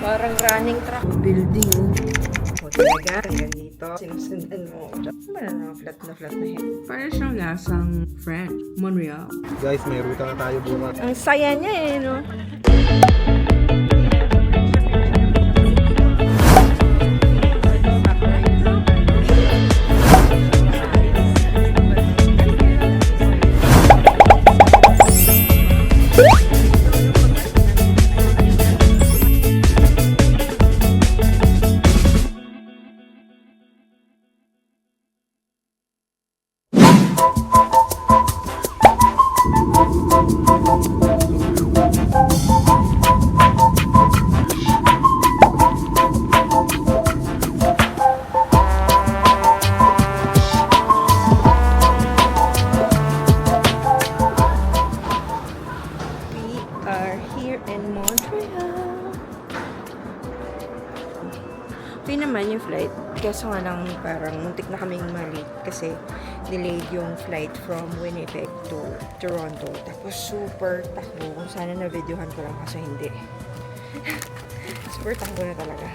Parang running track. Building, oh. O talaga, hanggang dito. Sinusundan mo. Ano na flat na hair? Parang siyang lasang French. Montreal. Guys, may ruta na tayo bukas. Ang saya niya eh, no? Okay naman yung flight. Kaso nga lang parang muntik na kaming malate kasi delayed yung flight from Winnipeg to Toronto. Tapos super takbo. Kung sana na-videohan ko lang kaso hindi. Super takbo na talaga.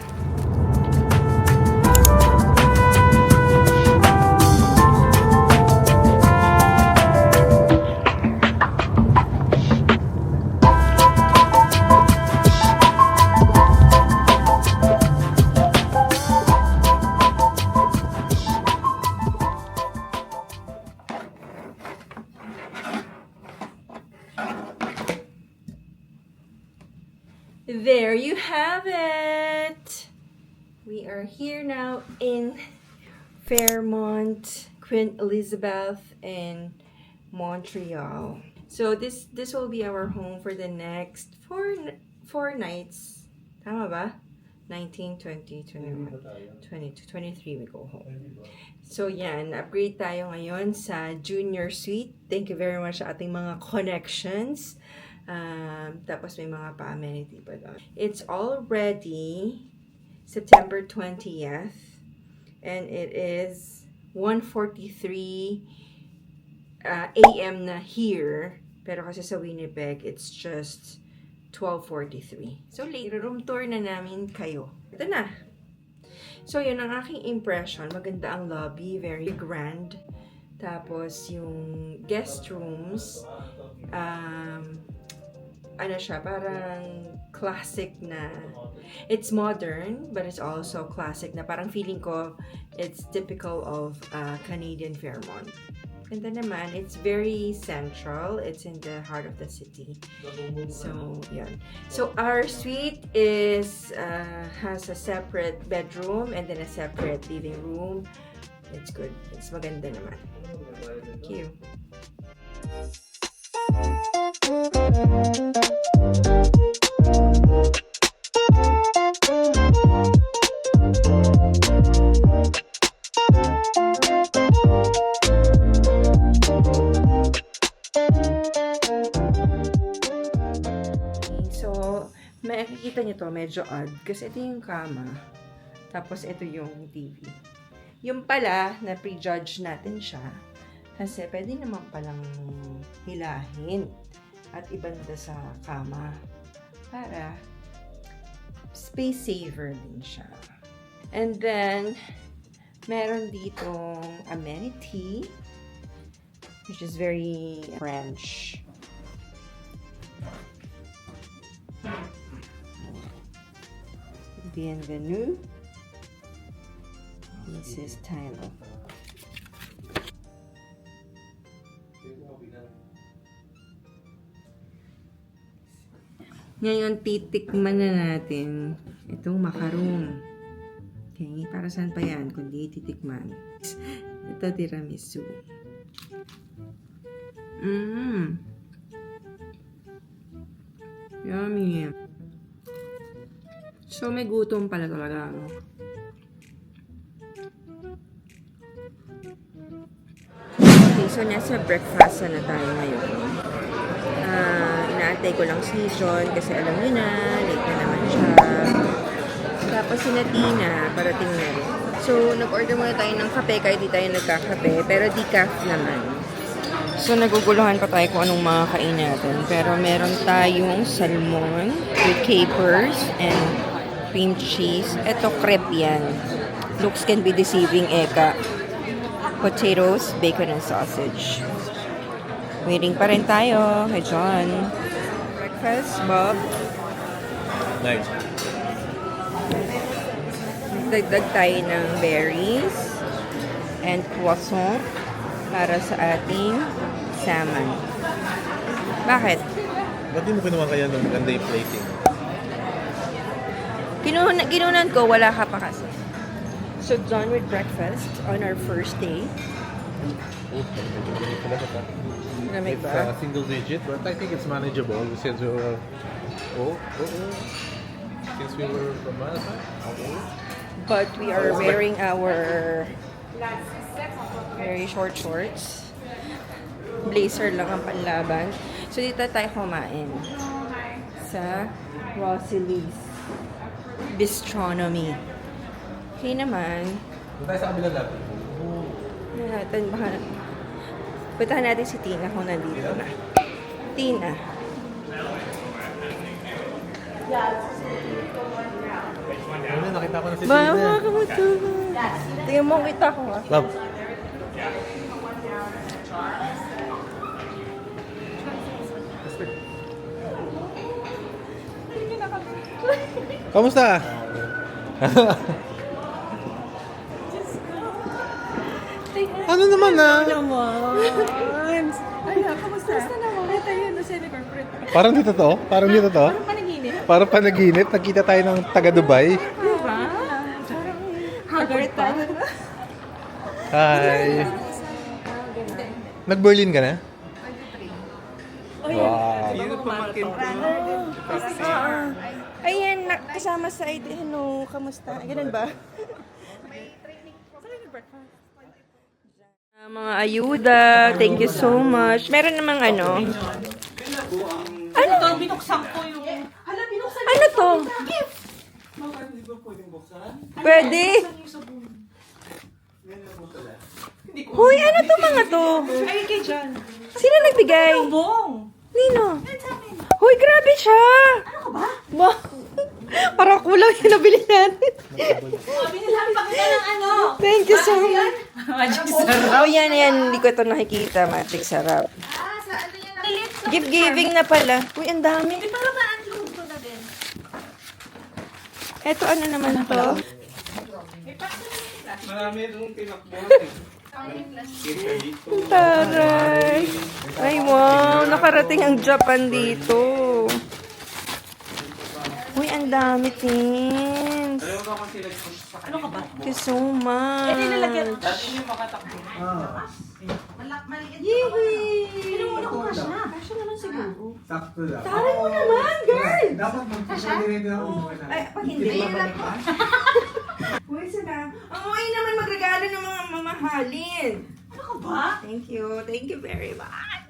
There you have it! We are here now in Fairmont, Queen Elizabeth, and Montreal. So this will be our home for the next four nights. Tama ba? 19, 20, 21, 22, 23 we go home. So yan, upgrade tayo ngayon sa Junior Suite. Thank you very much sa ating mga connections. Tapos may mga pa-amenity pa doon. It's already September 20th and it is 1:43 a.m. na here, pero kasi sa Winnipeg it's just 12:43. So late, room tour na namin kayo. Ito na. So yun ang aking impression. Maganda ang lobby, very grand. Tapos yung guest rooms, ano siya, parang classic na, it's modern, but it's also classic na parang feeling ko, it's typical of Canadian Fairmont. Ganda naman, it's very central, it's in the heart of the city. So, yan. So, our suite is, has a separate bedroom and then a separate living room. It's good. It's maganda naman. Thank you. So, makikita nyo to, medyo odd. Kasi ito yung kama. Tapos ito yung TV. Yung pala, na prejudge natin siya. Kasi pwede naman palang hilahin at ibanda sa kama para space saver din siya. And then, meron ditong amenity which is very French. Bienvenue. This is Tyler. Ngayon, titikman na natin itong macaroon. Okay, para saan pa yan? Kundi titikman. Ito, tiramisu. Yummy. So, may gutom pala talaga, no? Okay, so nasa breakfast na tayo ngayon. Inaantay ko lang si John kasi alam niyo na, late na naman siya. Tapos si Natina, parating na rin. So, nag-order muna tayo ng kape kahit di tayo nagkakape, pero decaf naman. So, naguguluhan pa tayo kung anong makakain natin. Pero meron tayong salmon with capers and cream cheese. Ito, crepe yan. Looks can be deceiving, eka. Potatoes, bacon, and sausage. Waiting pa rin tayo. Hey, John. Breakfast, Bob. Nice. Dagdag tayo ng berries and croissant para sa ating salmon. Bakit? Ba't di mo kinuha kaya ng ganda yung plating? Ginunan ko, wala ka pa kasi. So, done with breakfast on our first day. Malamig It's ba? single digit, but I think it's manageable since we were... Since we were from Manasa. But we are wearing our very short shorts. Blazer lang ang panlaban. So, dito tayo kumain sa Rosalie's Bistronomy. Okay naman. Doon tayo sa kabila natin. Natin, baka... Puntahan natin si Tina kung nandito na. Tina. Ano, nakita ko na si Mama, Tina. kamusta? Tingnan mo, kita ko ha. Love. Kamusta? Ano naman na? Ay, kamusta? Kamusta naman? Ito yun, semi-corporate. Parang dito to? Parang dito to? Parang panaginip. Parang panaginip. Nakita tayo ng taga Dubai. Diba? Haggard pa. Hi. Nag-Berlin ka na? Wow. Ayan, kasama sa ano, kamusta? Ganun ba? Mga ayuda, thank you so much. Meron namang ano. Ano? Ito, binuksan ko yung... Hala, binuksan Ano to? gift! Pwede. Hoy, ano to mga to? Ay, kay John. Sino nagbigay? Bong! Nino? Hoy, grabe siya! Ano ka ba? Wow. Parang kulang yung nabili natin. Binilhan pa kita ng ano? Thank you so much. Magic sarap. Oh, yan. Hindi ko ito nakikita. Magic sarap. Sa ano yan? Lilit na. Gift giving na pala. Uy, ang dami. Hindi, parang na-unload ko na din. Eto, ano naman to? Marami itong tinakbo. Taray. Ay, wow. Nakarating ang Japan dito. Uy, ang dami, Tins. Alam mo ba kung sila push sa Ano ka ba? Thank you so much. Eh, nilalagyan. dati yung makatakbo. Maliit. Yehey! Pinuuna ko ka siya. Kasya naman siguro. Sakto lang. Taray mo naman, girl! Dapat mag-ready ako muna. Ay, pag hindi, babalik pa. Uy, sana. Ang uwi naman magregalo ng mga mamahalin. Ano ka ba? Thank you. Thank you very much.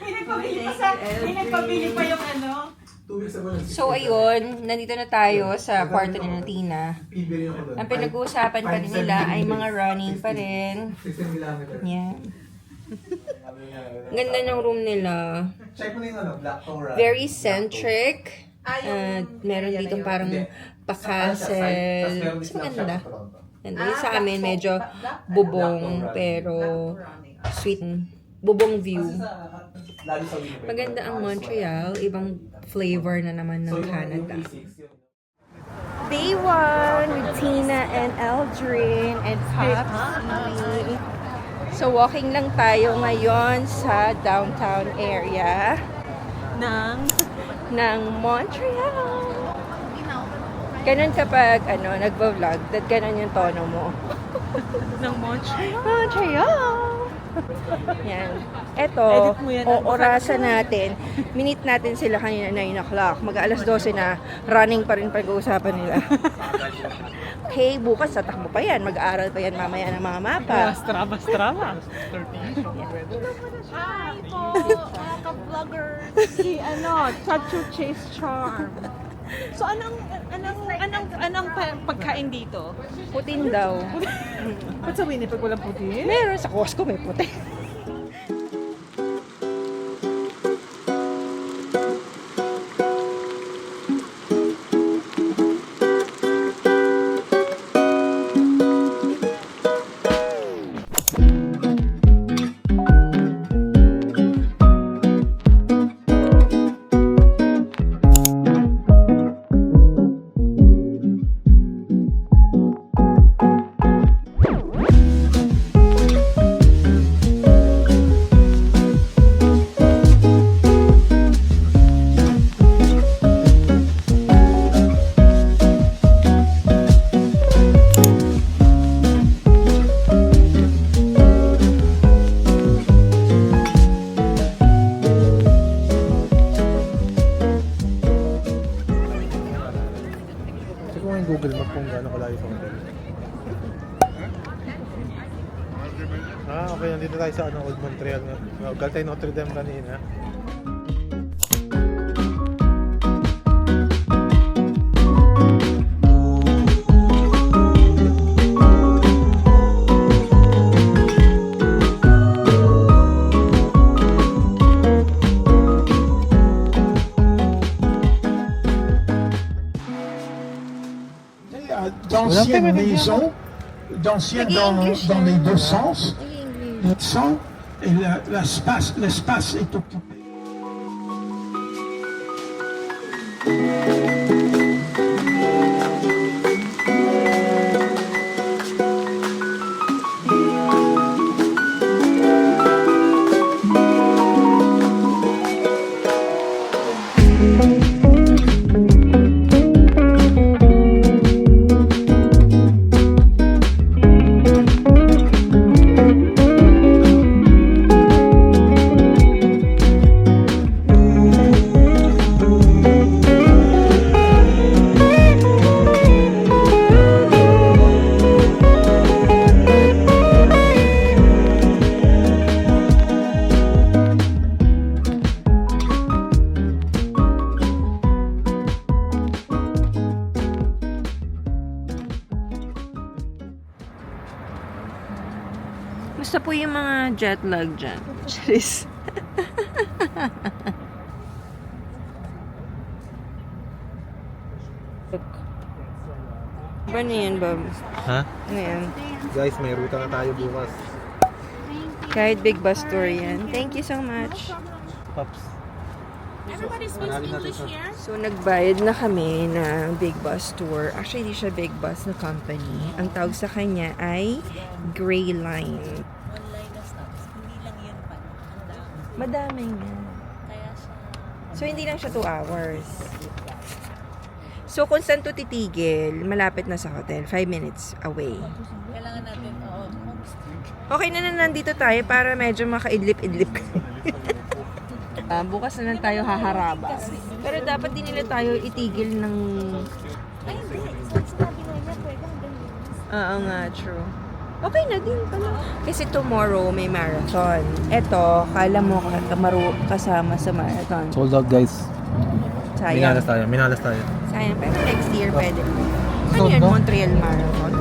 May nagpabili pa sa... May nagpabili pa yung ano. 2 weeks ago. So, ayun. Nandito na tayo sa kwarto ni Tina. Pibili ako doon. Ang pinag-uusapan pa rin nila ay mga running pa rin. 16 kilometers. Yan. Ganda ng room nila. Check mo na yung ano, Black Tora. Very centric. Meron dito parang pa-castle. Mas maganda. Ganda. Yung sa amin, medyo bubong, pero sweet. Bubong view. Lalo sa Winnipeg. Maganda ang Montreal. Ibang flavor na naman ng Canada. Day 1 with Tina and Eldrin and Popsy. So, walking lang tayo ngayon sa downtown area ng Montreal. Ganun kapag nagvo-vlog, that ganun yung tono mo. Ng Montreal. Montreal! Yan. Eto, Edit mo yan. orasan natin. Minute natin sila kanina 9 o'clock. Mag-alas 12 na, running pa rin pag-uusapan nila. Okay, bukas tatakbo pa yan. Mag-aaral pa yan mamaya ng mga mapa. Strava. Hi po, mga ka-vloggers. Si Chachu Chase Charm. So anong pagkain dito? Putin daw. Ba't sa Winnipeg walang puti? Meron sa Costco may puti. Google Map kung gaano kalayo sa hotel. Okay, nandito tayo sa Old Montreal nga. Galing tayo Notre Dame kanina. D'anciennes maisons, d'anciennes dans les deux sens, et l'espace est occupé. Basta po yung mga jet lag dyan. Charis. Ba na yan, Bob? Ha? Ano yan? Guys, may ruta na tayo bukas. Kahit big bus tour yan. Thank you so much. Pops. Everybody speaks English here? So, nagbayad na kami ng big bus tour. Actually, hindi siya big bus na company. Ang tawag sa kanya ay Gray Line. Online na stops. Hindi lang yun pa. Ang dami. Madami nga. Kaya siya... So, hindi lang siya 2 hours. So, kung saan to titigil, malapit na sa hotel. 5 minutes away. Kailangan natin, homestay. Okay na nandito tayo para medyo makaidlip-idlip. Bukas na lang tayo haharaba. Pero dapat din nila tayo itigil ng... Ay, hindi. Sabi nga niya, pwede hanggang Oo nga, true. Okay na din pala. Kasi tomorrow may marathon. Eto, kala mo kasama sa marathon. Sold out, guys. Sayang. Minalas tayo. Sayang, pero next year pwede. Ano So, yan? no? Montreal Marathon?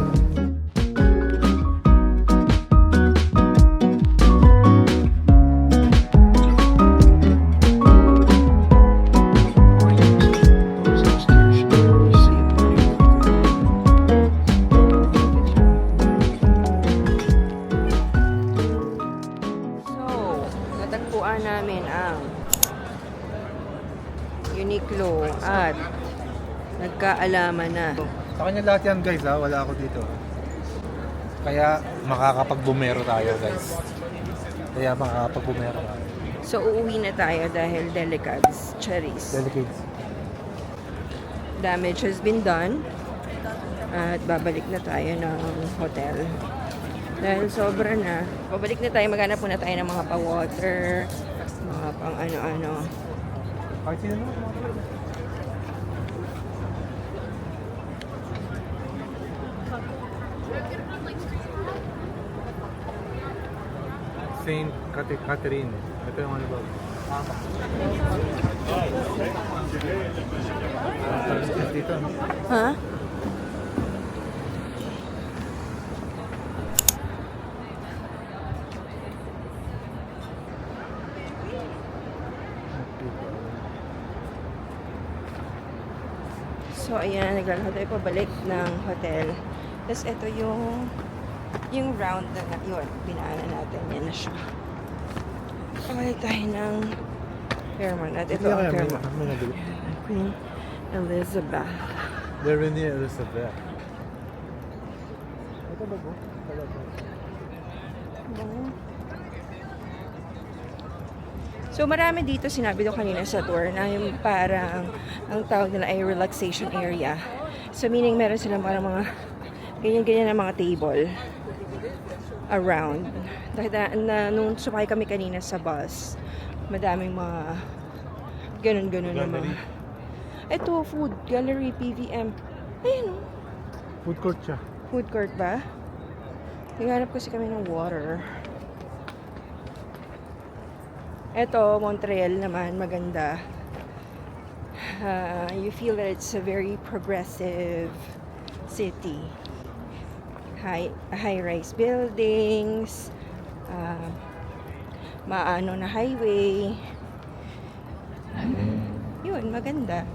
So, natagpuan namin ang Uniqlo at nagkaalaman na. Sa kanya lahat yan, guys, ha? Wala ako dito. Kaya makakapag-bumero tayo, guys. Kaya makakapag-bumero tayo. So, uuwi na tayo dahil delicates, cherries. Delicates. Damage has been done. At babalik na tayo ng hotel. Dahil sobra na. Babalik na tayo, maghanap muna tayo ng mga pa-water, mga pang ano-ano. Kahit sino naman. Saint Catherine. Ito yung ano ba? Dito. Ha? So, ayan, naglalakad tayo pabalik ng hotel. Tapos, ito yung round na yun, pinaanan natin. Yan na siya. Pabalik tayo ng Fairmont. At ito ang Fairmont. Queen Elizabeth. Berenice Elizabeth. Ito ba po? So, marami dito, sinabi ko kanina sa tour, na yung parang, ang tawag nila ay relaxation area. So, meaning meron silang parang mga, ganyan-ganyan na mga table around. Dahil nung sumakay kami kanina sa bus, madaming mga ganun-ganun na mga... Ito, food, gallery, PVM. Ayun, Food court siya. Food court ba? Naghanap kasi kami ng water. Eto, Montreal naman, maganda. You feel that it's a very progressive city. High-rise buildings, maano na highway. Yun, maganda.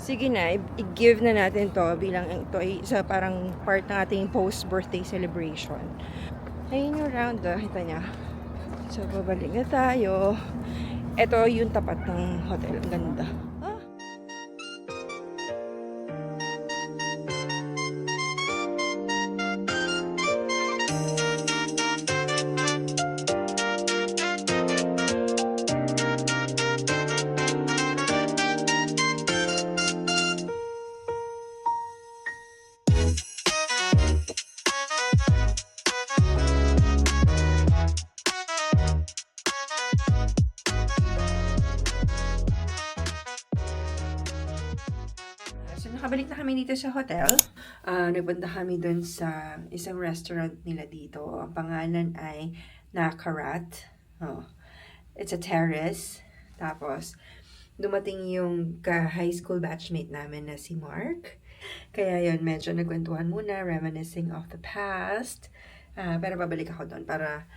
Sige na, i-give na natin to bilang ito ay isa parang part ng ating post-birthday celebration. Ayun yung round, kita niya. So, babalik na tayo. Ito yung tapat ng hotel. Ang ganda. Ah. So, nakabalik na kami dito sa hotel. Nagpunta kami dun sa isang restaurant nila dito. Ang pangalan ay Nakarat. Oh. It's a terrace. Tapos, dumating yung ka-high school batchmate namin na si Mark. Kaya yun, medyo nagkwentuhan muna, reminiscing of the past. Pero babalik ako doon para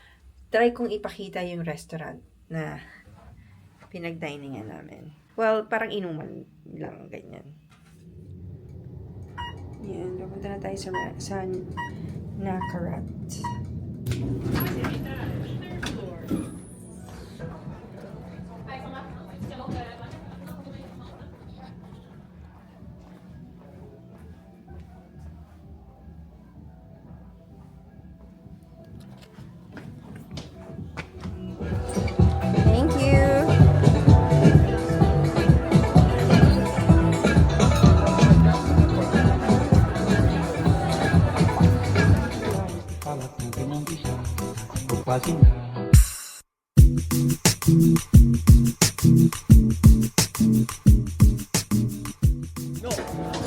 try kong ipakita yung restaurant na pinag-diningan namin. Well, parang inuman lang, ganyan. Yan, pupunta na tayo sa Nakarat. Thank you.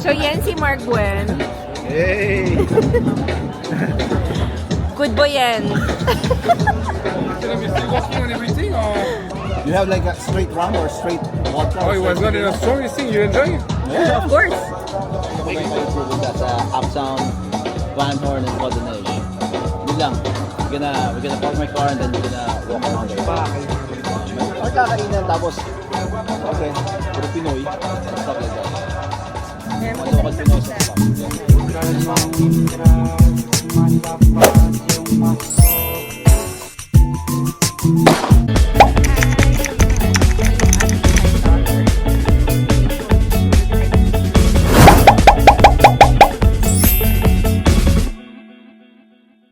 So yan si Mark Buen. Hey! Good boy yan. You have like a straight rum or straight vodka? Oh, it was not enough strong, you think? You enjoy it? Yeah, Of course. we're going to improve with that Uptown, Van Horn, and Golden Age. Yun lang. We're gonna park my car and then we're gonna walk around there. Magkakainan tapos, okay, puro Pinoy, stuff like that. Local Pinoy stuff.